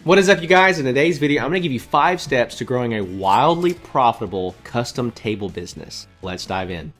What is up, you guys? In today's video, I'm going to give you 5 steps to growing a wildly profitable custom table business. Let's dive in.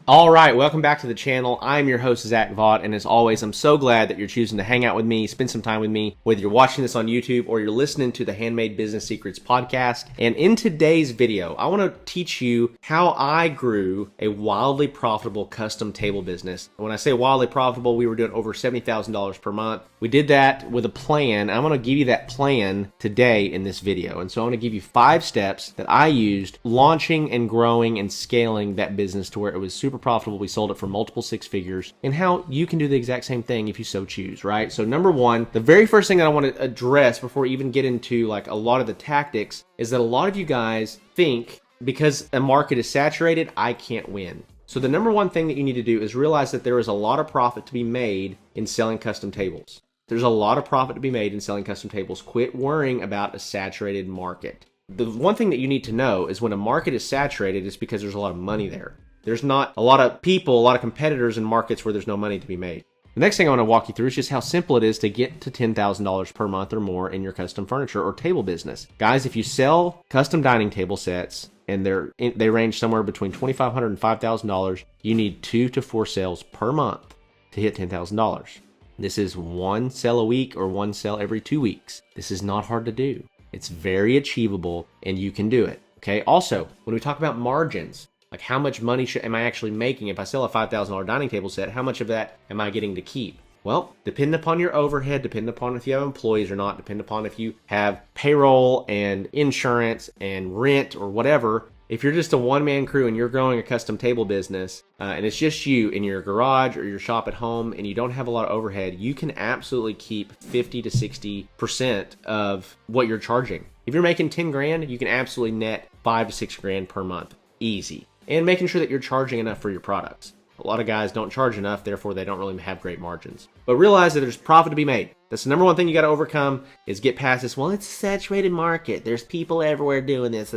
All right, welcome back to the channel. I'm your host, Zach Vaught, and as always, I'm so glad that you're choosing to hang out with me, spend some time with me, whether you're watching this on YouTube or you're listening to the Handmade Business Secrets podcast. And in today's video, I want to teach you how I grew a wildly profitable custom table business. When I say wildly profitable, we were doing over $70,000 per month. We did that with a plan. I'm going to give you that plan today in this video. And so I'm going to give you 5 steps that I used launching and growing and scaling that business to where it was super profitable. We sold it for multiple 6 figures, and how you can do the exact same thing if you so choose, right? So number 1, the very first thing that I want to address before we even get into like a lot of the tactics is that a lot of you guys think because a market is saturated, I can't win. So the number 1 thing that you need to do is realize that there is a lot of profit to be made in selling custom tables. There's a lot of profit to be made in selling custom tables. Quit worrying about a saturated market. The one thing that you need to know is when a market is saturated, it's because there's a lot of money there. There's not a lot of people, a lot of competitors in markets where there's no money to be made. The next thing I want to walk you through is just how simple it is to get to $10,000 per month or more in your custom furniture or table business. Guys, if you sell custom dining table sets and they range somewhere between $2,500 and $5,000, you need 2 to 4 sales per month to hit $10,000. This is 1 sale a week or 1 sale every 2 weeks. This is not hard to do. It's very achievable and you can do it. Okay. Also, when we talk about margins, like how much money am I actually making? If I sell a $5,000 dining table set, how much of that am I getting to keep? Well, depending upon your overhead, depending upon if you have employees or not, depending upon if you have payroll and insurance and rent or whatever. If you're just a one-man crew and you're growing a custom table business and it's just you in your garage or your shop at home and you don't have a lot of overhead, you can absolutely keep 50 to 60% of what you're charging. If you're making 10 grand, you can absolutely net 5 to 6 grand per month. Easy. And making sure that you're charging enough for your products. A lot of guys don't charge enough, therefore they don't really have great margins. But realize that there's profit to be made. That's the number 1 thing you got to overcome is get past this, well, it's a saturated market. There's people everywhere doing this.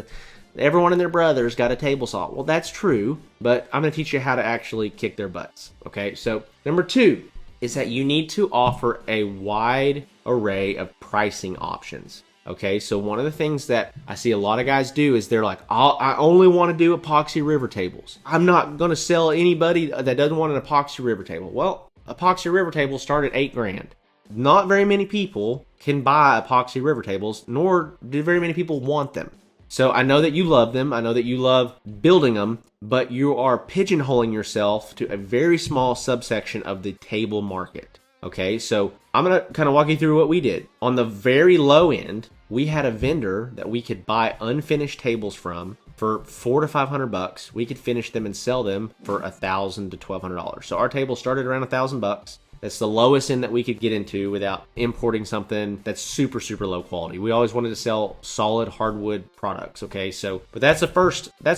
Everyone and their brother's got a table saw. Well, that's true, but I'm going to teach you how to actually kick their butts. Okay, so number 2 is that you need to offer a wide array of pricing options. Okay, so one of the things that I see a lot of guys do is they're like, I only want to do epoxy river tables. I'm not going to sell anybody that doesn't want an epoxy river table. Well, epoxy river tables start at 8 grand. Not very many people can buy epoxy river tables, nor do very many people want them. So I know that you love them. I know that you love building them, but you are pigeonholing yourself to a very small subsection of the table market. Okay, so I'm going to kind of walk you through what we did. On the very low end, we had a vendor that we could buy unfinished tables from for $400 to $500. We could finish them and sell them for $1,000 to $1,200. So our table started around $1,000. That's the lowest end that we could get into without importing something that's super, super low quality. We always wanted to sell solid hardwood products. Okay, so, but that's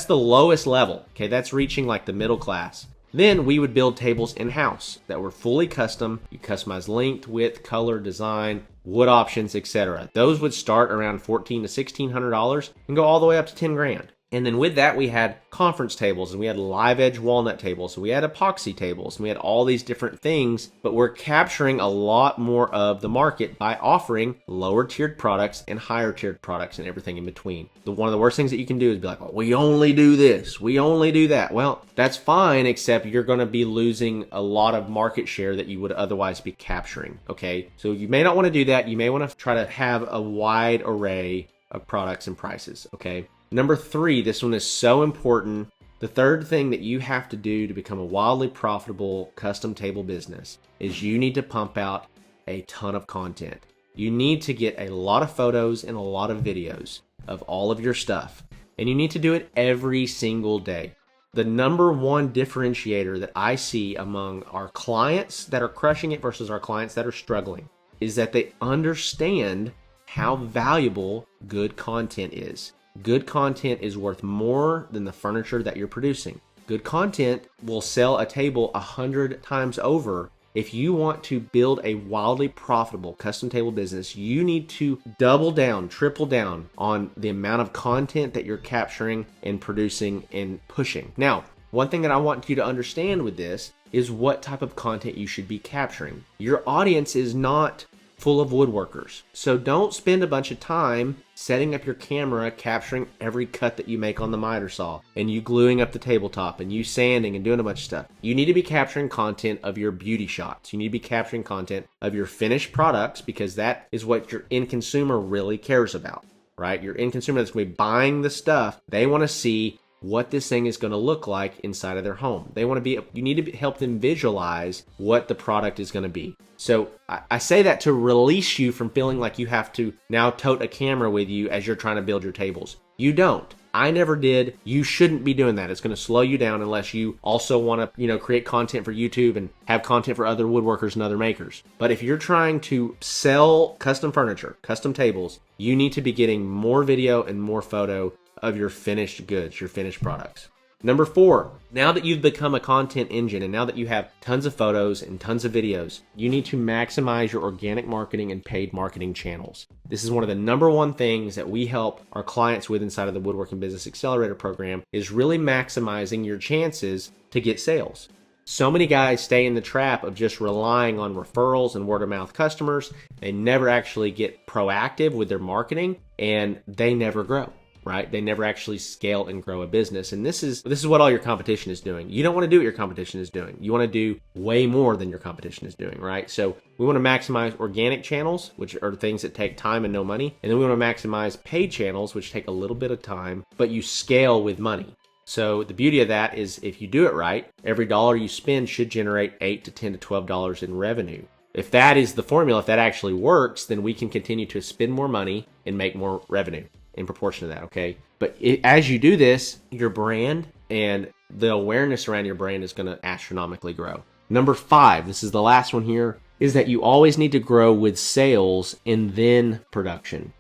the lowest level. Okay, that's reaching like the middle class. Then we would build tables in-house that were fully custom. You customize length, width, color, design, wood options, etc. Those would start around $1,400 to $1,600 and go all the way up to 10 grand. And then with that, we had conference tables and we had live edge walnut tables. So we had epoxy tables and we had all these different things, but we're capturing a lot more of the market by offering lower tiered products and higher tiered products and everything in between. One of the worst things that you can do is be like, oh, we only do this, we only do that. Well, that's fine, except you're going to be losing a lot of market share that you would otherwise be capturing. Okay. So you may not want to do that. You may want to try to have a wide array of products and prices. Okay. Number 3, this one is so important. The third thing that you have to do to become a wildly profitable custom table business is you need to pump out a ton of content. You need to get a lot of photos and a lot of videos of all of your stuff. And you need to do it every single day. The number 1 differentiator that I see among our clients that are crushing it versus our clients that are struggling is that they understand how valuable good content is. Good content is worth more than the furniture that you're producing. Good content will sell a table 100 times over. If you want to build a wildly profitable custom table business, you need to double down, triple down on the amount of content that you're capturing and producing and pushing. Now, one thing that I want you to understand with this is what type of content you should be capturing. Your audience is not full of woodworkers. So don't spend a bunch of time setting up your camera, capturing every cut that you make on the miter saw, and you gluing up the tabletop, and you sanding and doing a bunch of stuff. You need to be capturing content of your beauty shots. You need to be capturing content of your finished products, because that is what your end consumer really cares about, right? Your end consumer that's going to be buying the stuff, they want to see what this thing is going to look like inside of their home. They want to be, you need to help them visualize what the product is going to be. So I say that to release you from feeling like you have to now tote a camera with you as you're trying to build your tables. You don't. I never did. You shouldn't be doing that. It's going to slow you down unless you also want to, create content for YouTube and have content for other woodworkers and other makers. But if you're trying to sell custom furniture, custom tables, you need to be getting more video and more photo of your finished goods, your finished products. Number 4, now that you've become a content engine and now that you have tons of photos and tons of videos, you need to maximize your organic marketing and paid marketing channels. This is one of the number 1 things that we help our clients with inside of the Woodworking Business Accelerator program, is really maximizing your chances to get sales. So many guys stay in the trap of just relying on referrals and word of mouth customers. They never actually get proactive with their marketing, and they never grow. Right? They never actually scale and grow a business. And this is what all your competition is doing. You don't want to do what your competition is doing. You want to do way more than your competition is doing, right? So we want to maximize organic channels, which are things that take time and no money. And then we want to maximize paid channels, which take a little bit of time, but you scale with money. So the beauty of that is if you do it right, every dollar you spend should generate $8 to $10 to $12 in revenue. If that is the formula, if that actually works, then we can continue to spend more money and make more revenue in proportion to that, okay? But as you do this, your brand and the awareness around your brand is going to astronomically grow. Number 5, this is the last one here, is that you always need to grow with sales and then production.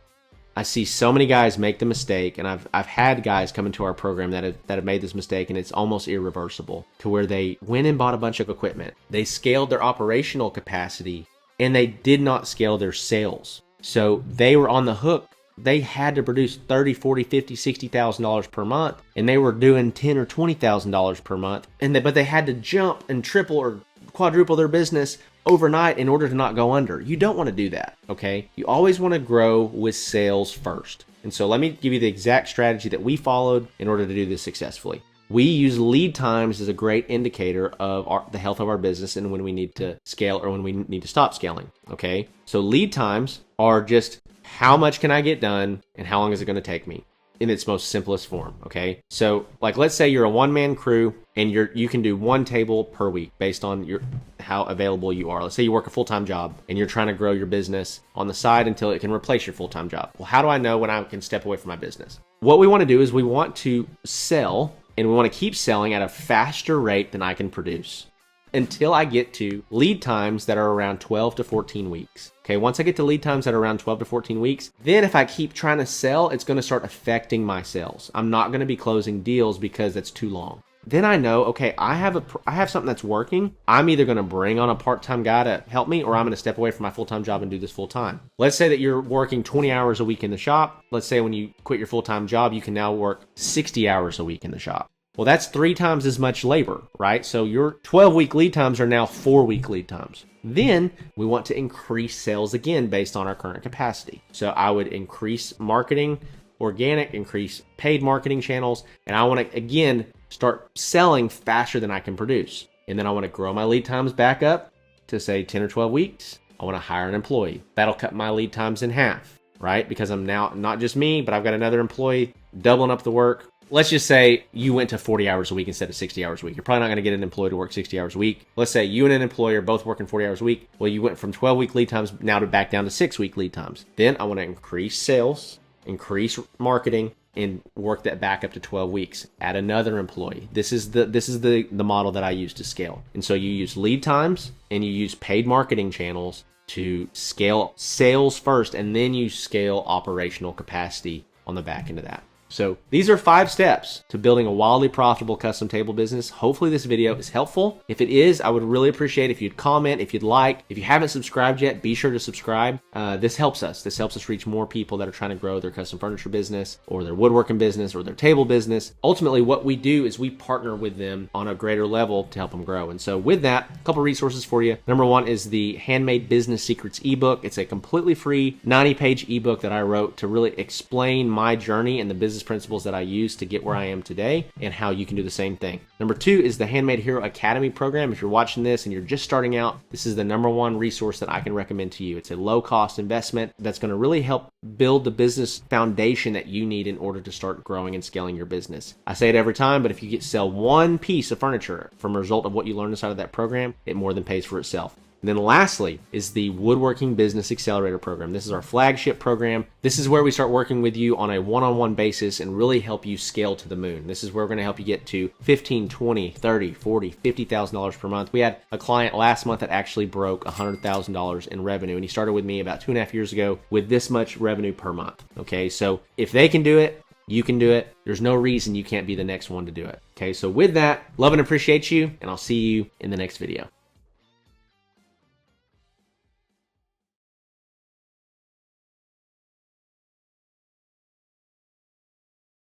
I see so many guys make the mistake, and I've had guys come into our program that have made this mistake, and it's almost irreversible, to where they went and bought a bunch of equipment. They scaled their operational capacity, and they did not scale their sales. So they were on the hook. They had to produce $30, $40, $50, $60,000 per month, and they were doing $10,000 or $20,000 per month. But they had to jump and triple or quadruple their business overnight in order to not go under. You don't want to do that, okay? You always want to grow with sales first. And so let me give you the exact strategy that we followed in order to do this successfully. We use lead times as a great indicator of the health of our business and when we need to scale or when we need to stop scaling, okay? So lead times are just how much can I get done and how long is it going to take me in its most simplest form, okay? So like let's say you're a one-man crew and you can do 1 table per week based on how available you are. Let's say you work a full-time job and you're trying to grow your business on the side until it can replace your full-time job. Well, how do I know when I can step away from my business? What we want to do is we want to sell, and we want to keep selling at a faster rate than I can produce until I get to lead times that are around 12 to 14 weeks. Okay, once I get to lead times that are around 12 to 14 weeks, then if I keep trying to sell, it's going to start affecting my sales. I'm not going to be closing deals because that's too long. Then I know, okay, I have something that's working. I'm either going to bring on a part-time guy to help me, or I'm going to step away from my full-time job and do this full-time. Let's say that you're working 20 hours a week in the shop. Let's say when you quit your full-time job, you can now work 60 hours a week in the shop. Well, that's 3 times as much labor, right? So your 12-week lead times are now 4-week lead times. Then we want to increase sales again based on our current capacity. So I would increase marketing, organic, increase paid marketing channels, and I want to, again, start selling faster than I can produce. And then I want to grow my lead times back up to say 10 or 12 weeks. I want to hire an employee. That'll cut my lead times in half, right? Because I'm now not just me, but I've got another employee doubling up the work. Let's just say you went to 40 hours a week instead of 60 hours a week. You're probably not going to get an employee to work 60 hours a week. Let's say you and an employee are both working 40 hours a week. Well, you went from 12-week lead times now to back down to 6-week lead times. Then I want to increase sales, increase marketing, and work that back up to 12 weeks. Add another employee. This is the model that I use to scale. And so you use lead times and you use paid marketing channels to scale sales first, and then you scale operational capacity on the back end of that. So these are 5 steps to building a wildly profitable custom table business. Hopefully this video is helpful. If it is, I would really appreciate if you'd comment, if you'd like. If you haven't subscribed yet, be sure to subscribe. This helps us. This helps us reach more people that are trying to grow their custom furniture business or their woodworking business or their table business. Ultimately, what we do is we partner with them on a greater level to help them grow. And so with that, a couple resources for you. Number 1 is the Handmade Business Secrets ebook. It's a completely free 90-page ebook that I wrote to really explain my journey and the business principles that I use to get where I am today and how you can do the same thing. Number 2 is the Handmade Hero Academy program. If you're watching this and you're just starting out, this is the number 1 resource that I can recommend to you. It's a low-cost investment that's going to really help build the business foundation that you need in order to start growing and scaling your business. I say it every time, but if you sell one piece of furniture from a result of what you learn inside of that program, it more than pays for itself. And then lastly is the Woodworking Business Accelerator program. This is our flagship program. This is where we start working with you on a one-on-one basis and really help you scale to the moon. This is where we're going to help you get to $15, $20, $30, $40, $50,000 per month. We had a client last month that actually broke $100,000 in revenue, and he started with me about 2.5 years ago with this much revenue per month. Okay, so if they can do it, you can do it. There's no reason you can't be the next one to do it. Okay, so with that, love and appreciate you, and I'll see you in the next video.